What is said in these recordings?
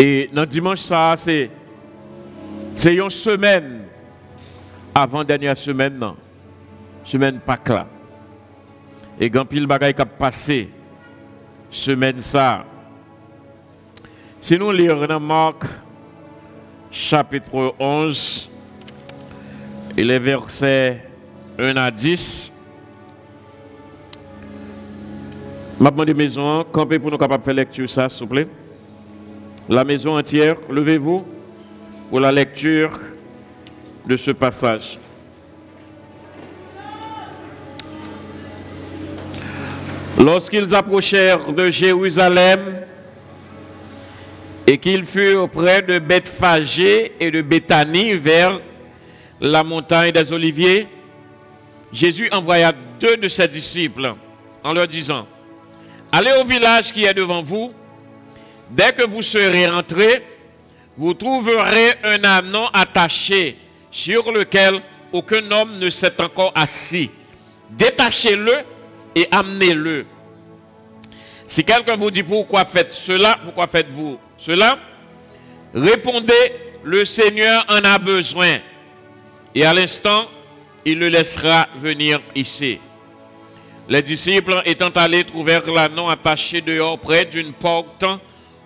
Et dans dimanche, ça, c'est une semaine avant dernière semaine, non? Semaine Pâques là. Et quand pile bagaille qui a passé, semaine ça. Si nous lisons dans Marc, chapitre 11, et les versets 1 à 10, ma demande de maison, campez pour nous capables de faire lecture ça, s'il vous plaît. La maison entière, levez-vous pour la lecture de ce passage. Lorsqu'ils approchèrent de Jérusalem et qu'ils furent près de Bethphagée et de Béthanie vers la montagne des Oliviers, Jésus envoya 2 de ses disciples en leur disant: allez au village qui est devant vous. Dès que vous serez rentrés, vous trouverez un ânon attaché sur lequel aucun homme ne s'est encore assis. Détachez-le et amenez-le. Si quelqu'un vous dit pourquoi faites cela, pourquoi faites-vous cela, répondez: le Seigneur en a besoin. Et à l'instant, il le laissera venir ici. Les disciples étant allés trouvèrent l'ânon attaché dehors près d'une porte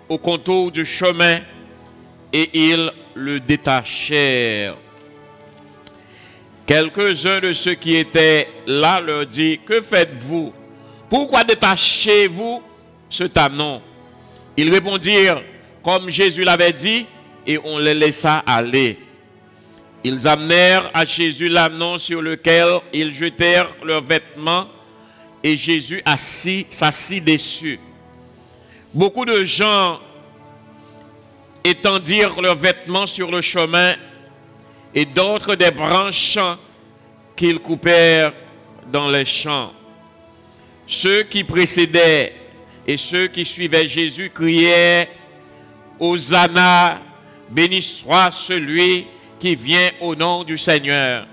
au contour du chemin et ils le détachèrent. Quelques-uns de ceux qui étaient là leur dirent: que faites-vous? Pourquoi détachez-vous cet ânon? Ils répondirent comme Jésus l'avait dit et on les laissa aller. Ils amenèrent à Jésus l'ânon sur lequel ils jetèrent leurs vêtements et Jésus s'assit dessus. Beaucoup de gens étendirent leurs vêtements sur le chemin et d'autres des branches qu'ils coupèrent dans les champs. Ceux qui précédaient et ceux qui suivaient Jésus criaient: Hosanna, béni soit celui qui vient au nom du Seigneur.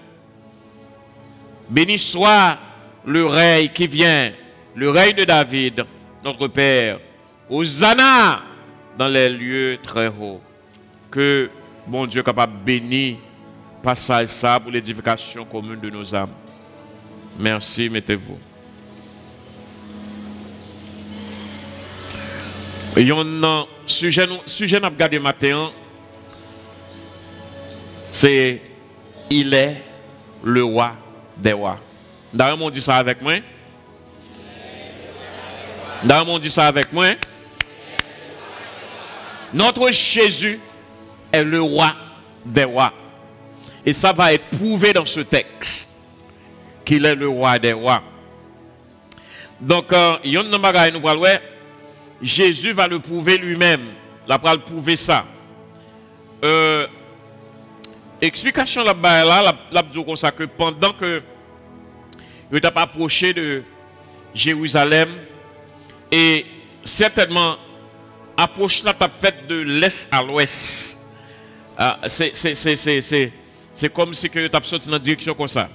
Béni soit le règne qui vient, le règne de David, notre Père. Hosanna dans les lieux très hauts. Que bon Dieu capable de bénir passage ça pour l'édification commune de nos âmes. Merci, mettez-vous. Il y a un sujet nous avons regardé matin, c'est il est le roi des rois. D'ailleurs, on dit ça avec moi. D'ailleurs, on dit ça avec moi. Notre Jésus est le roi des rois. Et ça va être prouvé dans ce texte qu'il est le roi des rois. Donc, il y a un bagage nous parlons. Jésus va le prouver lui-même. Il va le prouver ça. Explication là-bas, là, comme ça, que pendant que il est approché de Jérusalem, et certainement, approche là, t'as fait de l'est à l'ouest. C'est comme si tu as sorti dans une direction comme ça.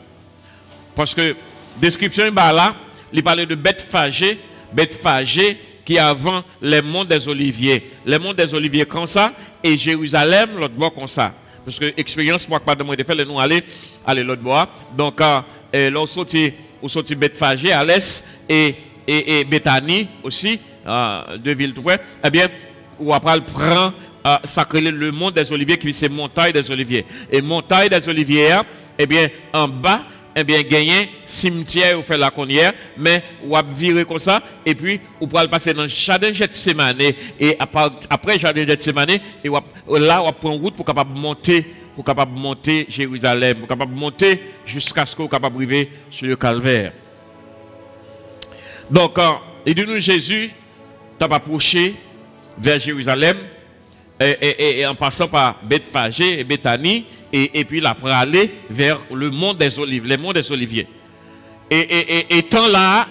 Parce que, description là, il parlait de Bethphagée qui est avant les monts des Oliviers. Les monts des Oliviers comme ça, et Jérusalem, l'autre bord comme ça. Parce que l'expérience, moi, pas de moi de faire, nous aller l'autre bord. Donc, on sortit Bethphagée à l'est et Béthanie aussi, deux villes tout près. Eh bien, ou après, elle prend sacré le mont des Oliviers, qui c'est montagne des Oliviers. Et montagne des Oliviers, eh bien, en bas, eh bien, gagner cimetière ou faire la connière, mais ou virer comme ça, et puis ou pour passer dans le jardin de Gethsémane, et après jardin de Gethsémane, et là on prend route pour capable monter Jérusalem, pour capable monter jusqu'à ce qu'on capable arriver sur le calvaire. Donc, il dit nous Jésus t'a approché vers Jérusalem, et en passant par Bethphagée et Béthanie, et puis là pour aller vers le mont des Oliviers, les monts des Oliviers. Et étant là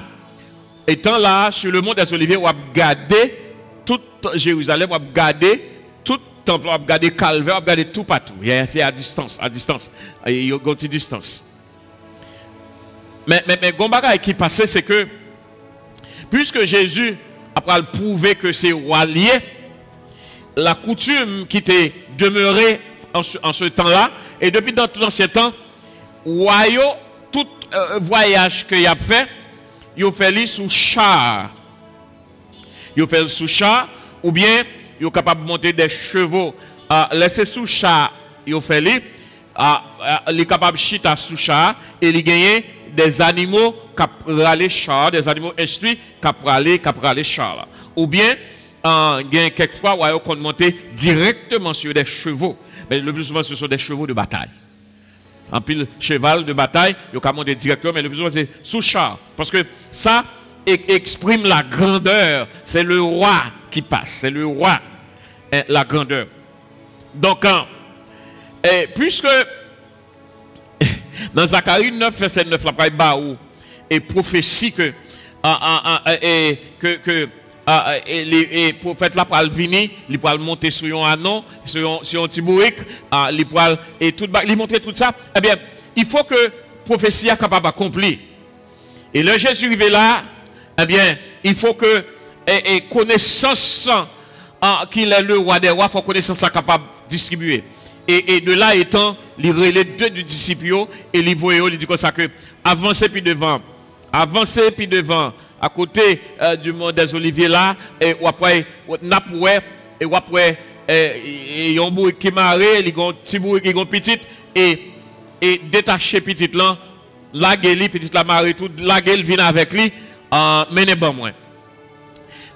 sur le mont des Oliviers, on a gardé tout Jérusalem, on a gardé tout temple, on a gardé calvaire, on a gardé tout partout. C'est à distance. Il y a une distance. Mais ce qui passait, c'est que puisque Jésus après prouver que c'est roi lié, la coutume qui était demeurée en ce temps-là. Et depuis dans tout ancien temps, tout voyage que y a fait, il fait sous char. Il fait sous char, ou bien il est capable de monter des chevaux. Laisser sous char, il fait il est capable de chita sous char et il gagne des animaux qui râler char, des animaux instruits qui râler char. Ou bien, il y a quelquefois où on monter directement sur des chevaux. Mais le plus souvent, ce sont des chevaux de bataille. En pile cheval de bataille, il y a monter directement, mais le plus souvent, c'est sous char. Parce que ça exprime la grandeur. C'est le roi qui passe. C'est le roi, la grandeur. Donc, puisque dans Zacharie 9, verset 9, la parole et prophétie que les prophètes là pour venir, ils pourront monter sur un anon, sur un petit bourrique, ils pourront et tout ils montrer tout ça. Eh bien, il faut que prophétie soit capable d'accomplir. Et le Jésus arrivé là, eh bien, il faut que connaissance qu'il est le roi des rois, il faut connaissance soit capable de distribuer. Et de là étant, il relève deux du disciple et il voit, il dit comme ça que avancez puis devant, à côté du mont des Oliviers là, et après, napoué, et après, il y a un bourrique qui marre, il y a un petit bourrique qui est petit, et détacher petit là, la gueule, petit la marre, tout, la gueule vient avec lui, menez bon moins.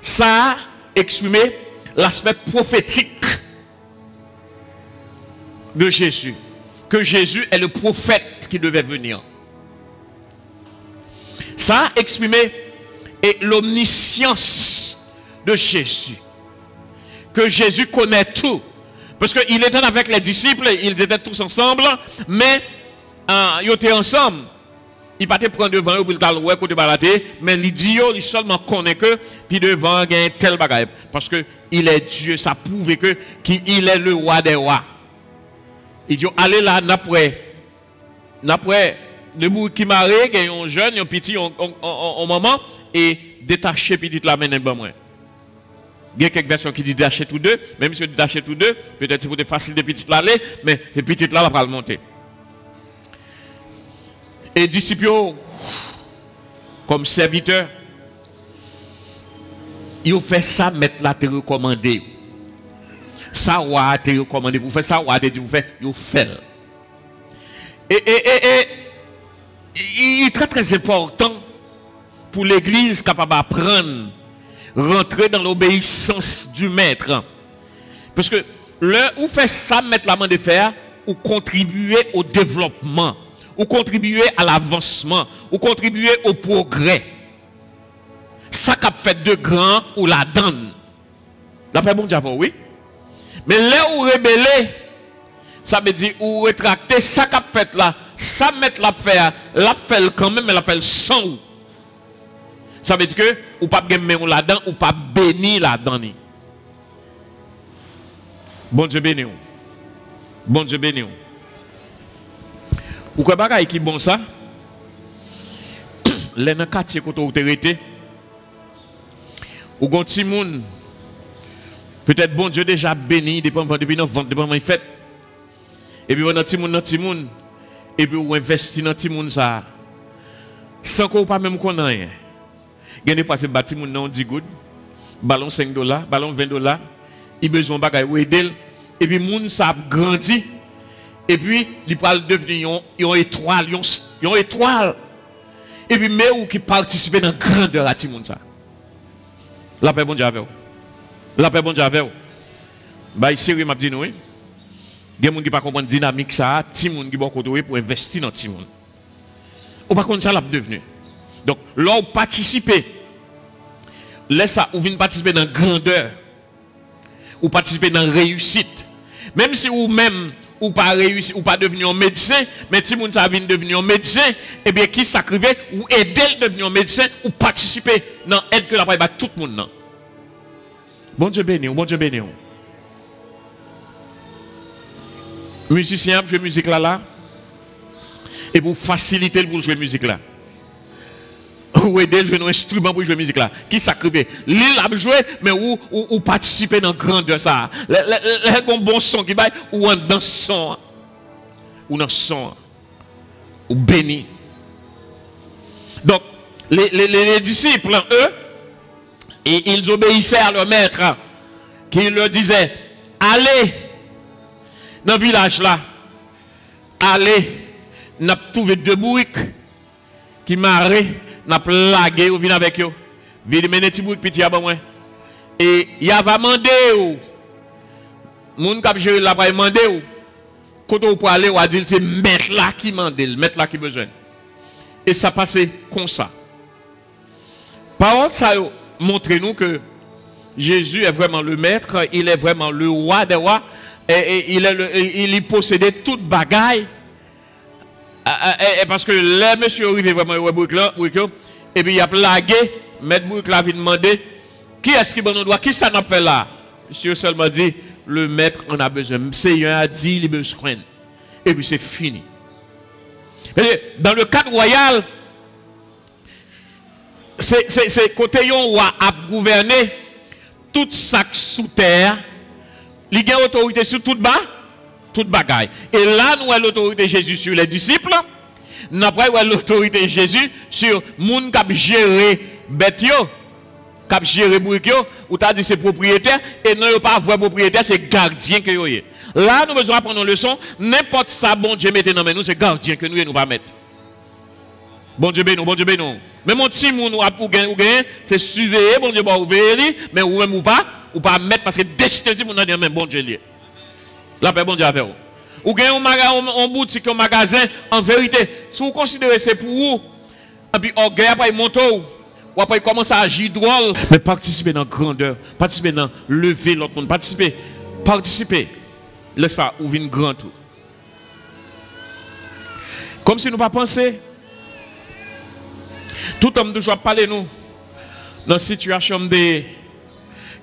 Ça exprime l'aspect prophétique de Jésus, que Jésus est le prophète qui devait venir. Ça a exprimé l'omniscience de Jésus, que Jésus connaît tout, parce qu'il était avec les disciples, ils étaient tous ensemble, mais ils étaient ensemble. Il pas te prendre devant eux pour le côté balader, mais il dit il seulement connaît que puis devant il y a un tel bagage, parce que il est Dieu, ça prouve que qu'il est le roi des rois. Il dit, allez là, n'après, le bout qui marre, il y a un jeune, un petit, un maman, et détacher petit la main d'un moins. Il y a quelques versions qui disent détacher tous deux, même si détacher tous deux, peut-être c'est pour être facile de petit l'aller, mais les petites là, va le monter. Et disciples, comme serviteurs, ils ont fait ça, mettre la te recommandé. Ça va te recommander pour faire ça, va te dire pour faire, vous faites. Et il est très très important pour l'église capable d'apprendre, rentrer dans l'obéissance du maître. Parce que où fait ça, mettre la main de fer, ou contribuer au développement, ou contribuer à l'avancement, ou contribuer au progrès. Ça qu'a fait de grand ou la donne. D'après bon Dieu, oui. Mais là où rebeller, ça veut dire ou rétracter, ça qu'a fait là, ça mettre la faire quand même, mais la fait sans ou. Ça veut dire que ou pas gagner là-dedans, ou pas bénir là-dedans. Bon Dieu béni. Bon Dieu béni. Ou quoi bagaille qui bon ça? Les dans quartier côté autorité. Ou gon ti moun peut-être bon Dieu déjà béni depuis nos ventes, depuis nos fêtes. Et puis on a ti moun, et puis on investit dans ti moun ça. Sans qu'on pas même qu'on rien. Gagner pas ce bâti moun non 10 good, ballon $5, ballon $20, il besoin bagay ou aider et puis moun ça grandi et puis il parle devenir une étoile, une étoile. Et puis mais ou qui participer dans grandeur à ti moun ça. La paix bon Dieu avec vous. La paix bon Dieu avec vous. Bah sérieux m'a dit nous. Il y a des gens qui pas comprendre dynamique ça, ti moun qui bon côté pour investir dans ti moun. Ou pas comme ça l'a devenu. Donc là où participer laisse ça ou vient participer dans grandeur ou participer dans réussite. Même si ou même ou pas réussi ou pas devenir un médecin, mais si moun ça vient devenir un médecin, et bien qui sacrifier ou aider à devenir un médecin ou participer dans aide que la paix tout le monde. Bon Dieu béni, bon Dieu béni. Musicien jouer musique là et pour faciliter pour jouer musique là. Ou aider jouer un instrument pour jouer musique là. Qui sacrifie? L'île a joué, mais ou participer dans grandeur ça. Le bon son qui va ou en dans son. Ou dans son. Ou béni. Donc, les disciples, eux, et ils obéissaient à leur maître, qui leur disait, allez dans le village là, allez, nous avons trouvé deux bourriques qui marrent, nous avons plagué, ou venez avec eux, venez mener petit bourrique petit à moi. Et il a demandé, moun qui gère là, il a demandé, quand on peut aller, on a dit, c'est maître là qui mande, maître là qui besoin. Et ça passait comme ça. Parole, ça montre nous que Jésus est vraiment le maître, il est vraiment le roi des rois, et il possédait toute bagaille. Parce que les messieurs arrivaient vraiment au Bourkla, et puis il a plagué, maître Bourkla vient demander, qui est-ce qui nous doit, qui ça n'a fait là? Monsieur seulement dit, le maître en a besoin. Le Seigneur a dit, il a besoin. Et puis c'est fini. Dans le cadre royal, c'est côté yon roi a gouverné tout ça sous terre, il y a autorité sur tout bas, toute bagaille. Et là, nous avons l'autorité de Jésus sur les disciples, nous avons l'autorité de Jésus sur les gens qui gèrent bête, qui gèrent bourrique, ou t'as dit c'est propriétaire, et non pas vrai propriétaire, c'est gardien que vous. Là, nous besoin prendre une leçon, n'importe ça, bon Dieu mette dans nous, c'est gardien que nous ne pas mettre. Bon Dieu béni, bon Dieu béni. Mais mon petit moun ou gain, c'est surveiller, bon Dieu va ouvrir, mais ou même ou pas mettre parce que décider de mon dans même bon Dieu lié. La paix bon Dieu avec vous. Ou gain un boutique, un magasin, en vérité, si vous considérez c'est pour vous, et puis orgueil après monter ou après commencer à agir drôle, mais participer dans la grandeur, participer dans lever l'autre monde, participer, laisse ça ouvrir une grande tour. Comme si nous pas penser. Tout homme toujours parler nous dans la situation de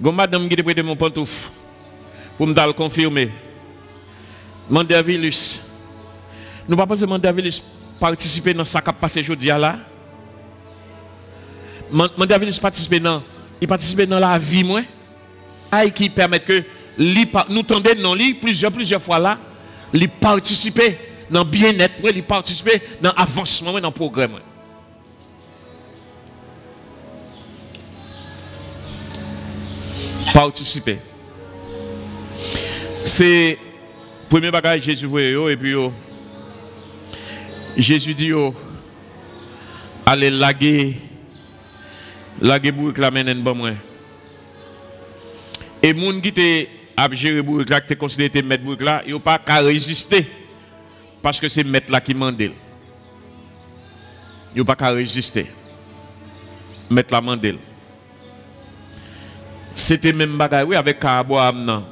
madame qui prêté mon pantoufle pour me confirmer. Mandavilus. Nous ne pas penser Mandavilus participer dans ce qui a passé aujourd'hui là. Mandavilus participer dans la vie moi. Qui permet que nous tendons dans lui plusieurs fois là, il participer dans le bien-être, il participer dans l'avancement, dans le progrès. Participer. C'est le premier bagage que Jésus voyait et puis Jésus dit allez laguer bourrique la menen bon moi. Et moun qui te a géré bourrique là qui te considéré te mettre bourrique là, yo pas qu'à résister parce que c'est mettre là qui mandel. Yo pas qu'à résister. Mettre la mandel. C'était même bagaille oui avec Abraham.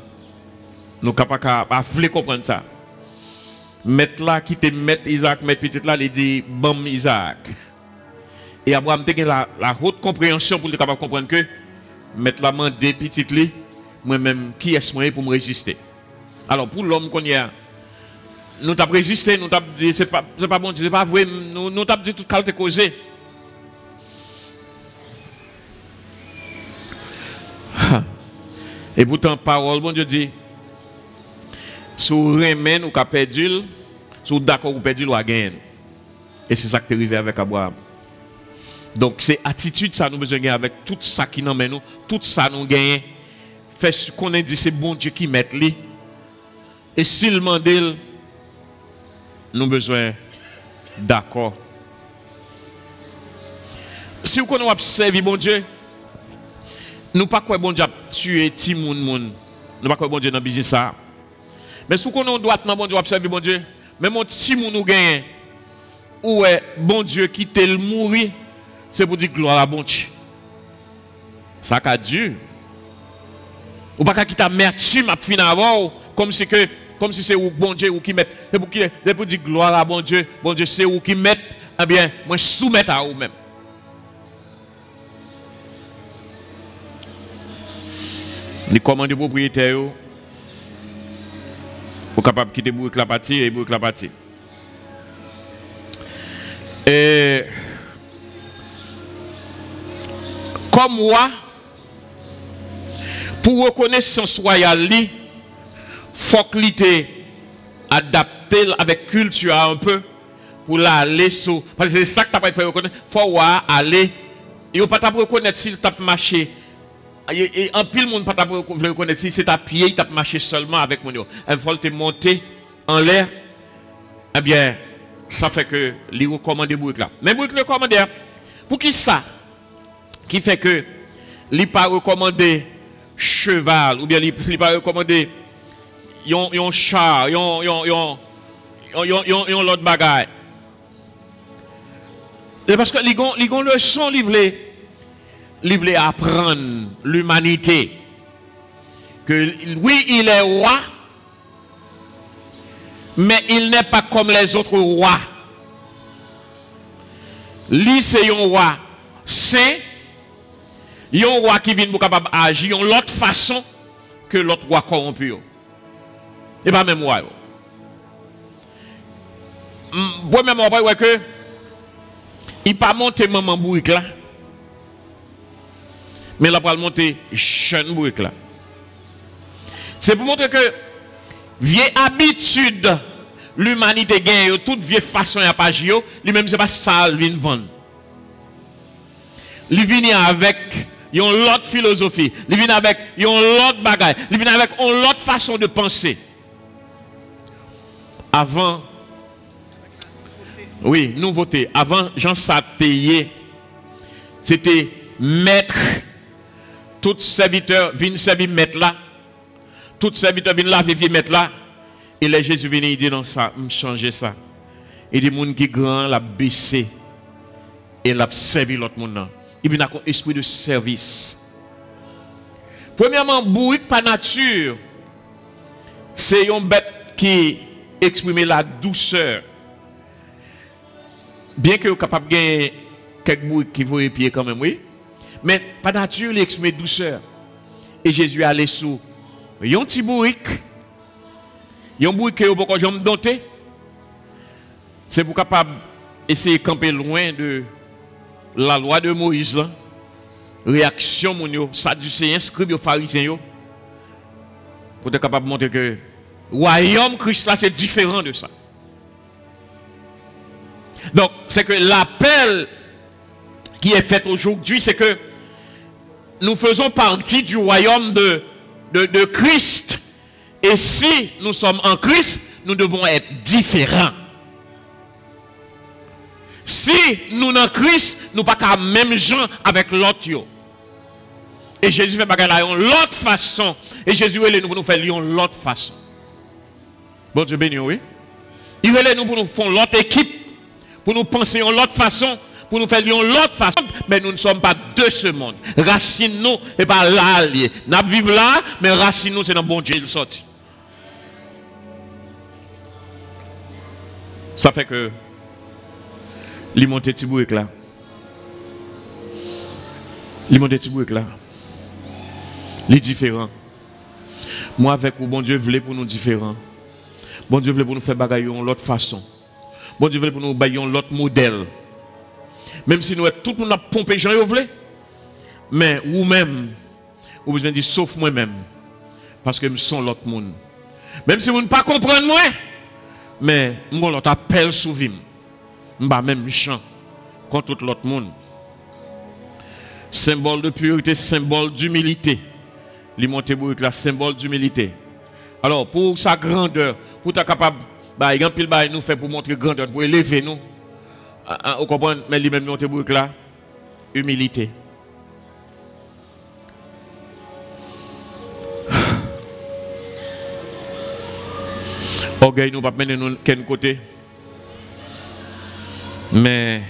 Nous ne pouvons pas comprendre ça. Mettre là qui te mettre Isaac, mettre petit là, il dit bam Isaac. Et Abraham a la haute compréhension pour capable comprendre que mettre la main des petites li, moi-même qui est-ce moi pour me résister. Alors pour l'homme qu'on y a, nous t'avons résisté, nous t'avons dit c'est pas bon, c'est pas vrai, nous t'avons dit tout qualité causé. Et pourtant, parole, bon Dieu dit, si vous remenez ou vous perdu, si vous d'accord ou perdu, vous gagnez. Et c'est ça qui est arrivé avec Abraham. Donc, c'est attitude ça nous besoin de gagner avec tout ça qui nous mène, tout ça nous gagne. Fait ce qu'on a dit, c'est bon Dieu qui met lui. Et s'il demande, nous besoin d'accord. Si vous connaissez observer bon Dieu, nous pas quoi bon Dieu tuer ti moun. Nous pas quoi bon Dieu dans business ça. Mais si on doit dans bon Dieu observer bon Dieu, même mon ti moun nous gagne ou est bon Dieu qui te le mourir, c'est pour dire gloire à bon Dieu. Ça qu'a dur. Ou pas qui t'amertume à fin avant comme si c'est ou bon Dieu ou qui met c'est pour dire gloire à bon Dieu c'est ou qui met eh bien moi soumettre à vous même. Les commandes propriétaires pour capable quitter bourrique la partie et bourrique la partie. Et Comme roi, pour reconnaissance royale, il faut qu'il soit adapté avec culture un peu pour l'aller sur. Parce que c'est ça que tu as pas fait reconnaître. Il faut aller. Et on ne peut pas reconnaître s'il tape marché. En pile, monde ne peut pas reconnaître si c'est à pied, il tape marché seulement avec mon. Il faut te monter en l'air. Eh bien, ça fait que les recommander bruit là. Mais bruit le commandeur, pour qui ça? Qui fait que il pas recommandé cheval ou bien il pas recommandé yon char, yon l'autre bagaille. C'est parce que les gon leçon livré apprendre l'humanité que oui, il est roi, mais il n'est pas comme les autres rois. Lui c'est un roi saint, un roi qui vient pour capable agir de l'autre façon que l'autre roi corrompu. Et pas même roi. Premièrement, on voit que il pas monter maman bourrique là. Mais il va monter jeune bourrique là. C'est pour montrer que vieille habitude l'humanité gagne toute vieille façon à pas agir, lui-même c'est pas ça il vient vendre. Il vient avec une autre philosophie, il vient avec une autre bagaille, il vient avec une autre façon de penser. Avant, oui, nouveauté. Avant, Jean Sapéier, c'était maître. Tout serviteur vient servir maître là. Tout serviteur vient laver pied maître là. Et là, Jésus vient et dit non, ça, changer ça. Il dit, moun qui grand, l'a baissé. Et l'a servi l'autre monde. Il vient avec un esprit de service. Premièrement, bourrique par nature, c'est une bête qui exprime la douceur. Bien que vous êtes capable de gagner quelques bourriques qui vont épier quand même, oui. Mais par nature, il exprime douceur. Et Jésus est allé sous un petit bourrique. Un bourrique que vous pouvez jamais dompter. C'est pour capable essayer de camper loin de la loi de Moïse. Là. Réaction, Sadducéens, scribes, pharisiens. Pour être capable de montrer que le royaume Christ là, c'est différent de ça. Donc, c'est que l'appel qui est fait aujourd'hui, c'est que nous faisons partie du royaume de Christ. Et si nous sommes en Christ, nous devons être différents. Si nous sommes en Christ, nous ne sommes pas même gens avec l'autre. Et Jésus fait bagarre de l'autre façon. Et Jésus est nous pour nous faire l'autre façon. Bon Dieu béni, oui. Il est nous pour nous faire l'autre équipe. Pour nous penser en l'autre façon, pour nous faire l'autre façon, mais nous ne sommes pas de ce monde. Racine nous et pas là lié. Nous vivons là, mais racine nous c'est dans bon Dieu il sorti. Ça fait que li monte petit bourrique là. Li monte petit bourrique là. Li différent. Moi avec vous bon Dieu voulait pour nous différents. Bon Dieu voulait pour nous faire bagaille en l'autre façon. Bon Dieu veut pour nous bailler l'autre modèle. Même si nous tout le monde a pompé Jean voulez. Mais vous-même, vous besoin de dire sauf moi-même. Parce que nous sommes l'autre monde. Même si vous ne pas comprendre moi, mais moi l'autre appel sous vie. Je ne même chant contre tout l'autre monde. Symbole de pureté, symbole d'humilité. Les montées bourriques là, symbole d'humilité. Alors pour sa grandeur, pour être capable bah, il y a un pile nous fait pour montrer grandeur, pour élever nous. Vous comprenez? Mais lui-même, nous avons là, humilité. Orgueil, nous ne pouvons pas mener nous quel côté. Mais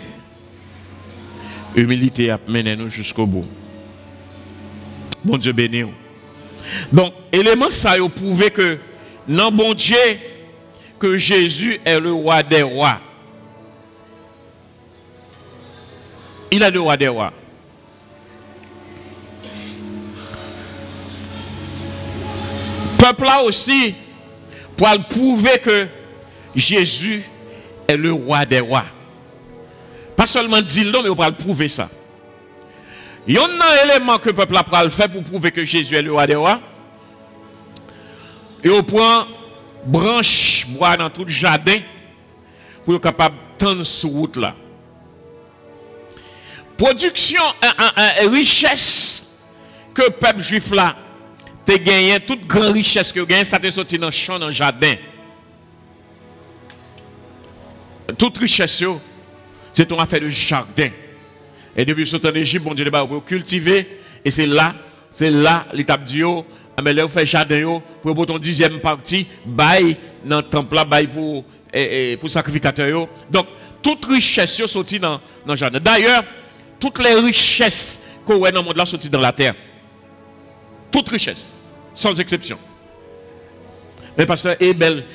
humilité a mené nous jusqu'au bout. Bon Dieu béni. Donc, élément ça a prouvé que non bon Dieu, que Jésus est le roi des rois. Il est le roi des rois. Peuple là aussi, pour prouver que Jésus est le roi des rois. Pas seulement dire non, mais on va prouver ça. Il y a un élément que le peuple a fait pour prouver que Jésus est le roi des rois. Et on prend branche bois dans tout le jardin pour être capable de tendre sur route là. Production, richesse que le peuple juif là a gagné, toute grande richesse que vous gagné, ça t'est sorti dans le champ, dans le jardin. Toute richesse, c'est ton affaire de jardin. Et depuis ce temps d'Égypte, bon Dieu, pour cultiver, et c'est là, l'étape du haut, mais là, vous faites jardin, pour ton 10e partie, bail dans le temple là, bail pour sacrificateur. Donc, toute richesse est sortie dans le jardin. D'ailleurs, toutes les richesses qu'on a dans le monde là sont sorties dans la terre. Toute richesse, sans exception. Mais pasteur,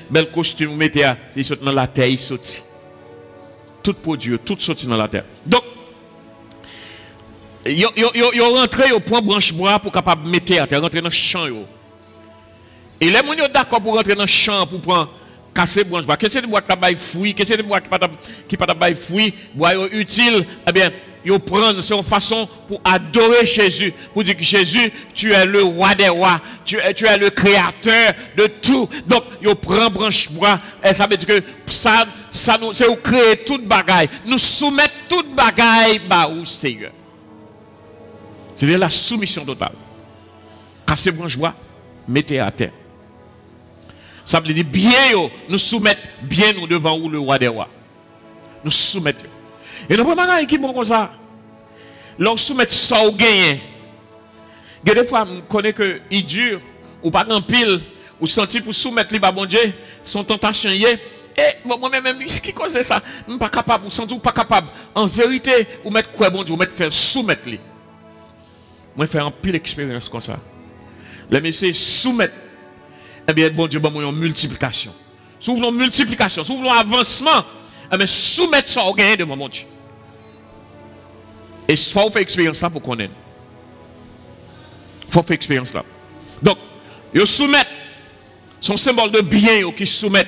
bel costume, vous mettez à, il saute dans la terre, il saute. Tout produit, tout sorti dans la terre. Donc, ils rentrent au point branche bois pour capable mettre à terre, rentrer dans le champ. Et les gens sont d'accord pour rentrer dans le champ pour prendre casser branche bois. Qu'est-ce que c'est bois qui tabaille fruit, qu'est-ce que c'est bois qui pas tabaille fruit, bois utile, eh bien, ils prennent cette façon pour adorer Jésus, pour dire que Jésus, tu es le roi des rois, tu es le créateur de tout. Donc, ils prennent branche bois, et ça veut dire que ça nous, c'est créer toute bagaille, nous soumettre toute bagaille au Seigneur. C'est la soumission totale. Casser branche bois, mettez à terre. Ça veut dire bien, nous soumettre bien nous devant où le roi des rois. Nous soumettre. Et nous prenons qui bon comme ça. Lorsque soumettre ça au gain. Des fois, je connais que il dure, ou pas en pile, ou senti pour soumettre les bon Dieu, son tentation y est. Et moi-même, qui cause ça? Je ne suis pas capable, ou senti ou pas capable. En vérité, ou mettre quoi bon Dieu, ou mettre faire soumettre les. Moi, je fais un pile expérience comme ça. Les messieurs soumettre. Eh bien, bon Dieu, bon, une multiplication. Si vous voulez une multiplication, si vous voulez un avancement, eh bien, soumettre ça au gain de mon Dieu. Et il faut faire expérience là pour connaître. Il faut faire expérience là. Donc, ils soumettent son symbole de bien qui soumettent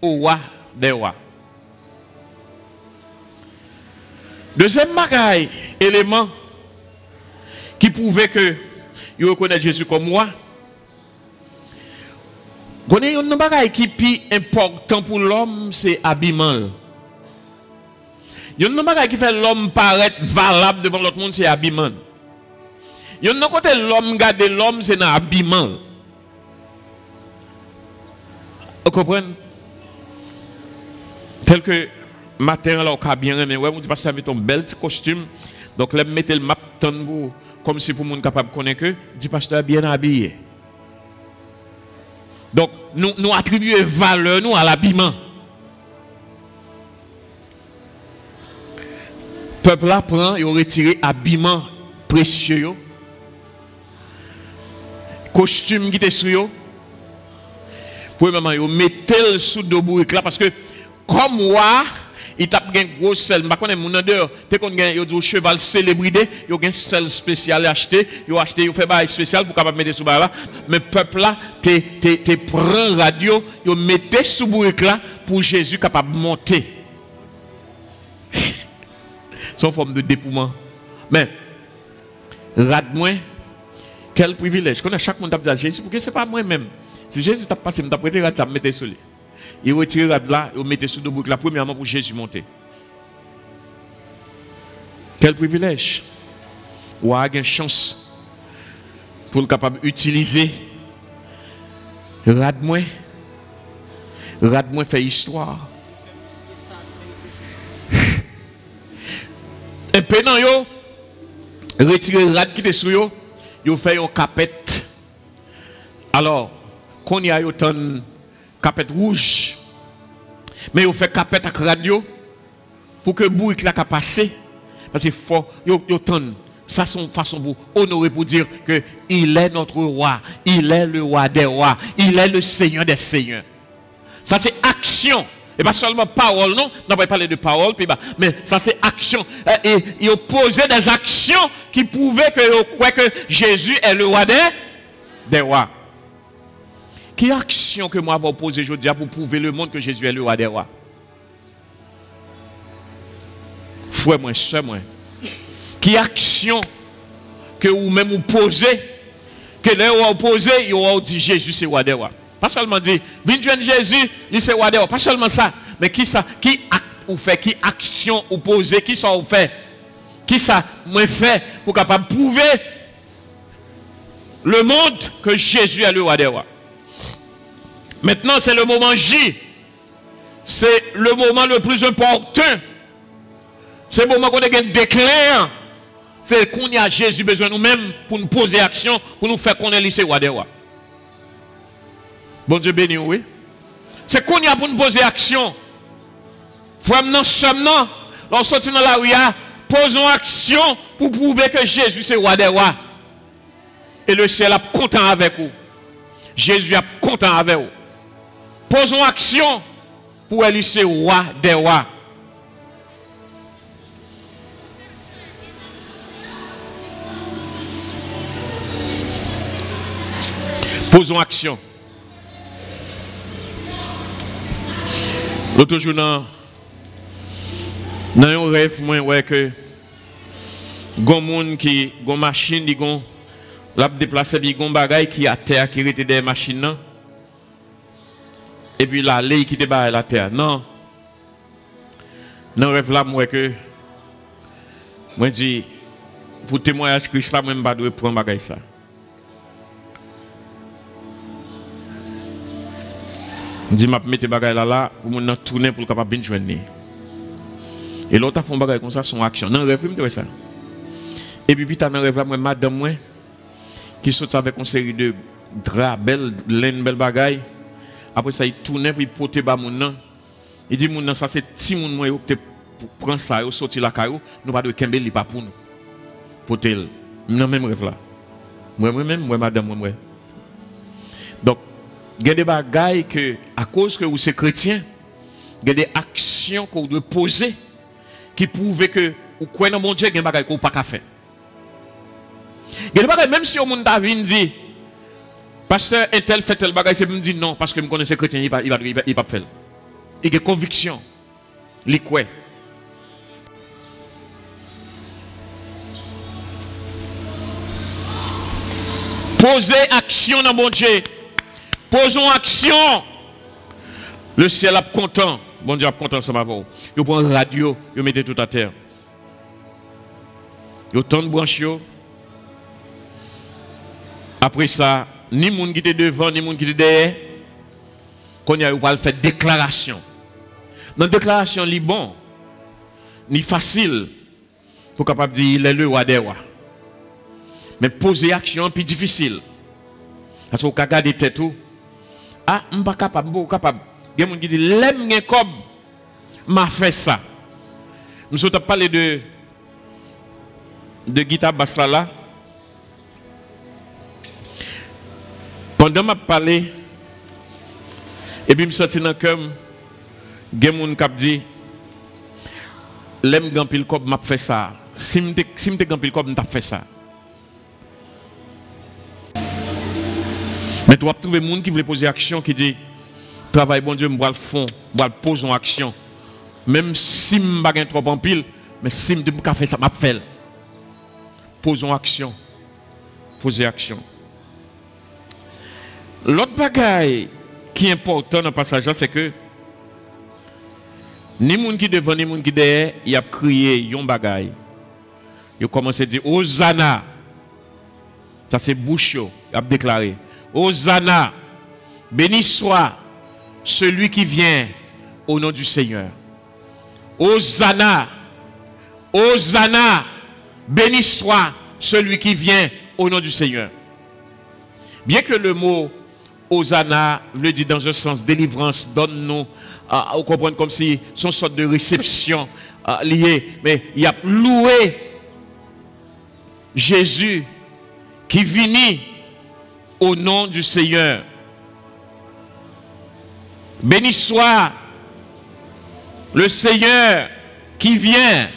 au roi des rois. Deuxième bagaille, élément qui prouvait que ils reconnaissent Jésus comme roi. Il y a un bagage qui est plus important pour l'homme, c'est l'habillement. Il y a un bagage qui fait l'homme paraître valable devant l'autre monde, c'est l'habillement. Il y a un côté l'homme garde l'homme, c'est dans l'habillement. Vous comprenez? Tel que matin, là, on a bien aimé, ouais, on dit parce que ça met un bel petit costume, donc là, mettez le map comme si pour le monde capable de connaître que, dit pasteur bien habillé. Donc, nous attribuons valeur nous à l'habillement. Le peuple là prend et retire l'habillement précieux. Costume qui était sur eux. Pour le moment, ils mettent le sous de bourrique là parce que, comme moi, il tape un gros sel. Je ne sais pas mon dehors. Dès qu'on a un cheval célébrité, il y a un sel spécial acheté. Il a fait un spécial pour capable mettre sous là. Mais le peuple là, tu prends radio, il mettait sous bourrique là pour Jésus capable de monter. C'est une forme de dépouillement. Mais, rade-moi, quel privilège. Je connais chaque monde qui dit Jésus, parce que ce n'est pas moi-même. Si Jésus t'a passé, je prêté rade, ça me mettait sur lui. Il retire rade là, il mettait sous le bouc là, premièrement pour Jésus monter. Quel privilège. Ou a une chance pour le capable d'utiliser. Rade-moi fait histoire. Et pendant yo, retirer rad qui était sur yo, yo fait une capette. Alors, qu'on y a une capette rouge, mais yo fait capette avec radio pour que bourrique la passer, parce qu'il faut yo ton ça son façon pour honorer pour dire que il est notre roi, il est le roi des rois, il est le Seigneur des seigneurs. Ça c'est action. Et pas seulement parole, non, on n'a pas parlé de parole, mais ça c'est action. Et il opposait des actions qui prouvaient que Jésus est le roi des rois. Quelle action que moi vais opposer aujourd'hui pour prouver le monde que Jésus est le roi des rois? Frère moi, soeur moi. Quelle action que vous même vous posez, que là vous posez, vous dit Jésus c'est roi des rois. Pas seulement dire, viens joindre Jésus, il c'est roi des rois. Pas seulement ça, mais qui ça, qui acte ou fait, qui action ou posez, qui ça ou fait, qui ça moi fait pour capable prouver le monde que Jésus est le roi des rois. Maintenant c'est le moment J. C'est le moment le plus important. C'est le moment qu'on a déclaré. C'est qu'on y a Jésus besoin de nous-mêmes pour nous poser action, pour nous faire connaître le roi des rois. Bon Dieu béni, oui. C'est qu'on y a pour nous poser action. Frère, nous sommes là. Lorsqu'on sortit dans la rue, posons action pour prouver que Jésus c'est roi des rois. Et le ciel est content avec vous. Jésus est content avec vous. Posons action pour aller c'est roi des rois. Posons action. L'autre jour, dans un rêve, moi, ouais, que gon moun qui gon machine, qui gon l'a déplacé, qui gon bagay qui à terre, qui était des machines, et puis la lei qui était à la terre. Non. Dans le rêve là, moi, que moi dis, pour témoignage Christ là, moi, je ne dois pas prendre bagay ça. Je dis, je vais mettre bagay là, pour me tourner pour capable bien joindre. Et l'autre a fait un bagay comme ça, son action. Non, rêve, je ça. Et puis, dans le rêve là, moi, madame, moi, qui saute avec une série de draps, belle laine, belle bagay. Après ça, il tourne pour il porter bas mon nom. Il dit, mon nom, ça c'est petit moun moi qui prend ça, il sorti la caillou, nous pas de kembel, pas pour nous. Porter. Non, même rêve là. Moi-même, moi, madame, moi. Donc, il y a des bagailles que, à cause que vous êtes chrétien, il y a des actions que vous devez poser qui prouvent que vous croyez dans mon Dieu, il y a des bagailles que vous n'avez pas faire. Il y a des bagailles, même si au monde David dit, pasteur et tel fait tel bagaille, c'est me dit non, parce que je connais ces chrétiens, il ne va pas faire. Il y a des convictions. Il croit. Posez action dans mon Dieu. Posons action. Le ciel est content. Bon Dieu est content, ça m'a vu. Vous prenez une radio, vous mettez tout à terre. Vous tendez branche. Après ça, ni moun qui était devant, ni moun qui était derrière, qu'on y a pas faire déclaration. Dans la déclaration, il est bon, ni facile, pour capable dire il est le roi des rois. Mais poser action, puis difficile. Parce qu'on peut garder tête tout. Ah, je ne suis pas capable, je ne suis pas capable. Il y a des gens qui disent, l'aime comme m'a fait ça. Nous avons parlé de guitare basse là. Pendant que je parlé, et puis je me sens dans le cœur, il y a des gens qui disent, l'aime grand pile comme m'a fait ça. Si je me grand pile comme m'a fait ça. Mais tu vas trouver des gens qui veulent poser action, qui dit, travail bon Dieu, je vais le fond, je vais le poser en action. Même si je ne suis pas trop en pile, mais si je ne fais ça, je vais le faire. Posons action. Poser action. L'autre bagaille qui est important dans le passage, c'est que ni moun qui devant, ni moun qui derrière, il a crié yon bagaille. Il a commencé à dire Hosanna. Ça c'est bouche, il a déclaré. Hosanna, béni soit celui qui vient au nom du Seigneur. Hosanna, Hosanna, béni soit celui qui vient au nom du Seigneur. Bien que le mot Hosanna veut dire dans un sens délivrance, donne-nous, on comprend comme si c'est une sorte de réception liée, mais il y a loué Jésus qui vient au nom du Seigneur. Béni soit le Seigneur qui vient.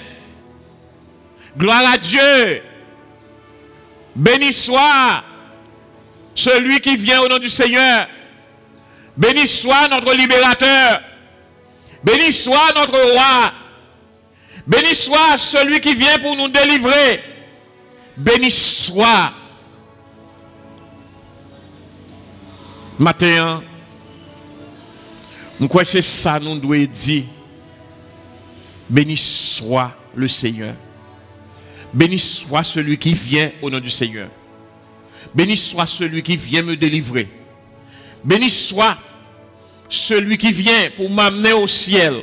Gloire à Dieu. Béni soit celui qui vient au nom du Seigneur. Béni soit notre libérateur. Béni soit notre roi. Béni soit celui qui vient pour nous délivrer. béni soit. Matin, je crois que c'est ça nous devons dire. Béni soit le Seigneur. Béni soit celui qui vient au nom du Seigneur. Béni soit celui qui vient me délivrer. Béni soit celui qui vient pour m'amener au ciel.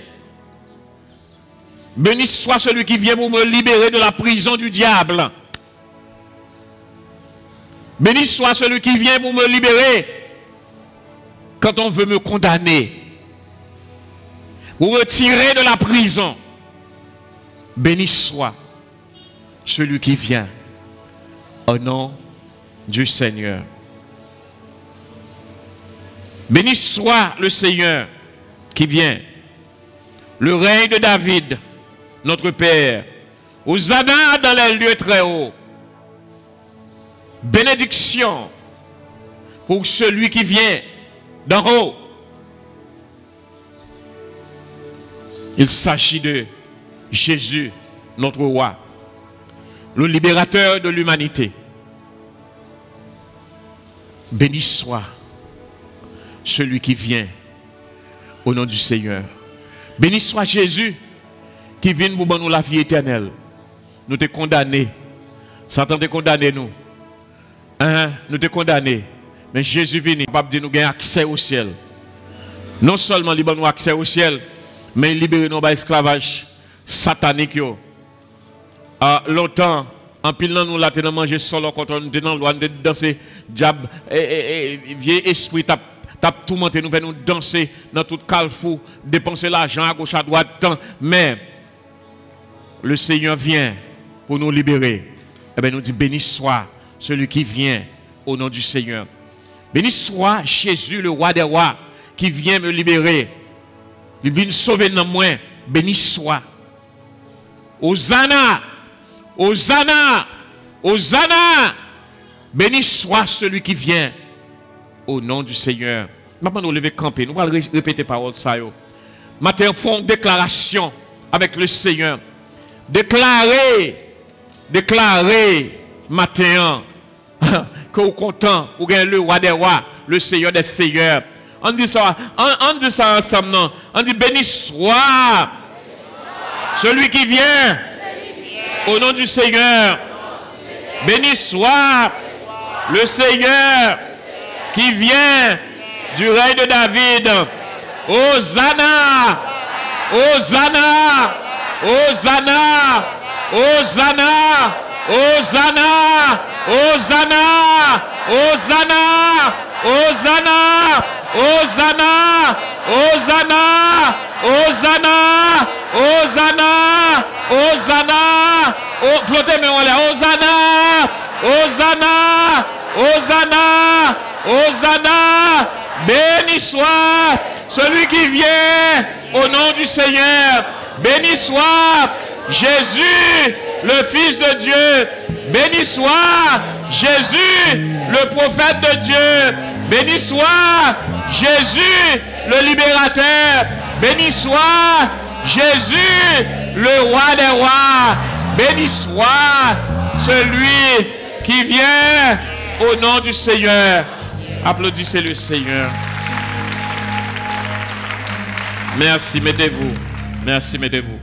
Béni soit celui qui vient pour me libérer de la prison du diable. Béni soit celui qui vient pour me libérer quand on veut me condamner. Pour me tirer de la prison. Béni soit celui qui vient au nom du Seigneur. Béni soit le Seigneur qui vient. Le règne de David, notre Père. Hosanna dans les lieux très hauts. Bénédiction pour celui qui vient d'en haut. Il s'agit de Jésus, notre roi, le libérateur de l'humanité. Béni soit celui qui vient au nom du Seigneur. Béni soit Jésus qui vient pour nous la vie éternelle. Nous te condamnés. Satan te condamné nous. Nous te condamnés. Mais Jésus vient pour nous gagner accès au ciel. Non seulement il nous accès au ciel, mais il libère nous de l'esclavage satanique. Longtemps, en pile nous l'avons mangé solo quand on était dans loin de danser, diable, vieil esprit tape tout monté, nous venons danser dans tout calfou, dépenser l'argent à gauche à droite, mais le Seigneur vient pour nous libérer. Eh bien, nous dit béni soit celui qui vient au nom du Seigneur. Béni soit Jésus, le roi des rois, qui vient me libérer. Il vient sauver dans moi. Béni soit. Hosanna, Hosanna, Hosanna. Béni soit celui qui vient au nom du Seigneur. Maintenant, nous lever camper. Nous allons répéter parole ça. Maintenant, font une déclaration avec le Seigneur. Déclarer, matin, que vous êtes content, vous gagnez le roi des rois, le Seigneur des seigneurs. On dit ça ensemble, non? On dit béni soit celui qui vient au nom du Seigneur. Béni soit le Seigneur qui vient du règne de David. Hosanna, Hosanna, Hosanna, Hosanna, Hosanna, Hosanna, Hosanna, Hosanna, Hosanna, Hosanna, Hosanna, Hosanna, Hosanna, flottez mes mains là, Hosanna, Hosanna, Hosanna, Hosanna, béni soit celui qui vient au nom du Seigneur, béni soit Jésus, le Fils de Dieu, béni soit Jésus, le prophète de Dieu, béni soit Jésus, le libérateur, béni soit Jésus, le roi des rois, béni soit celui qui vient au nom du Seigneur. Applaudissez le Seigneur. Merci, mettez-vous. Merci, mettez-vous.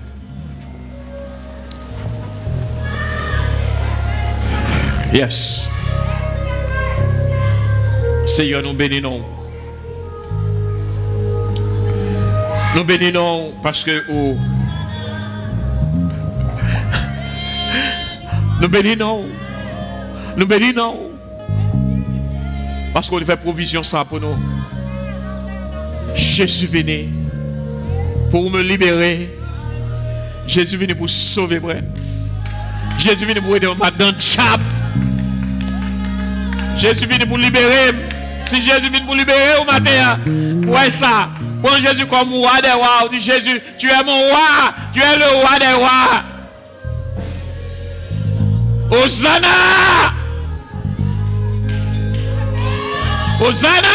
Yes. Seigneur, nous bénissons. Nous bénissons parce que nous bénissons. Nous bénissons. Parce qu'on fait provision ça pour nous. Jésus venu pour me libérer. Jésus venu pour sauver moi. Jésus venu pour aider moi dans le diable. Jésus vient pour libérer. Si Jésus vient pour libérer au matin, ouais ça. Prends Jésus comme roi des rois. On dit Jésus, tu es mon roi. Tu es le roi des rois. Hosanna! Hosanna!